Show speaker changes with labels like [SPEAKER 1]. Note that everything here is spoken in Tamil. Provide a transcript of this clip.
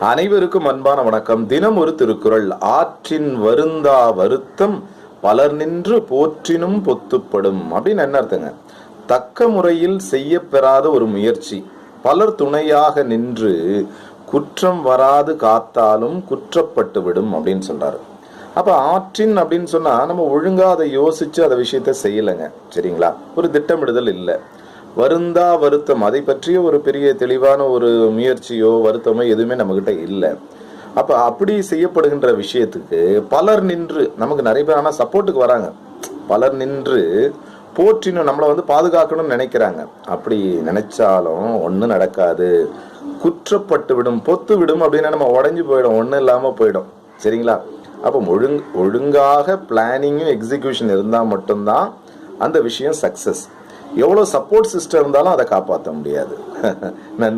[SPEAKER 1] அனைவருக்கும் அன்பான வணக்கம். தினம் ஒரு திருக்குறள். ஆற்றின் வருந்தா வருத்தம் பலர் நின்று போற்றினும் பொத்துப்படும் அப்படின்னு என்ன அர்த்தங்க? தக்க முறையில் செய்ய பெறாத ஒரு முயற்சி பலர் துணையாக நின்று குற்றம் வராது காத்தாலும் குற்றப்பட்டு விடும் அப்படின்னு சொல்றாரு. அப்ப ஆற்றின் அப்படின்னு சொன்னா நம்ம ஒழுங்கா அதை யோசிச்சு அந்த விஷயத்த செய்யலைங்க, சரிங்களா? ஒரு திட்டமிடுதல் இல்லை. வருந்தா வருத்தம், அதை பற்றிய ஒரு பெரிய தெளிவான ஒரு முயற்சியோ வருத்தமோ எதுவுமே நம்மகிட்ட இல்லை. அப்ப அப்படி செய்யப்படுகின்ற விஷயத்துக்கு பலர் நின்று, நமக்கு நிறைய பேர் ஆனால் சப்போர்ட்டுக்கு வராங்க, பலர் நின்று போற்றினும் நம்மளை பாதுகாக்கணும்னு நினைக்கிறாங்க. அப்படி நினைச்சாலும் ஒன்றும் நடக்காது, குற்றப்பட்டு விடும், பொத்து விடும். அப்படின்னா நம்ம உடஞ்சி போயிடும், ஒன்றும் இல்லாமல் போயிடும், சரிங்களா? அப்போ ஒழுங்காக பிளானிங்கும் எக்ஸிக்யூஷன் இருந்தால் மட்டும்தான் அந்த விஷயம் சக்சஸ். எவ்வளோ சப்போர்ட் சிஸ்டம் இருந்தாலும் அதை காப்பாற்ற முடியாது. நன்றி.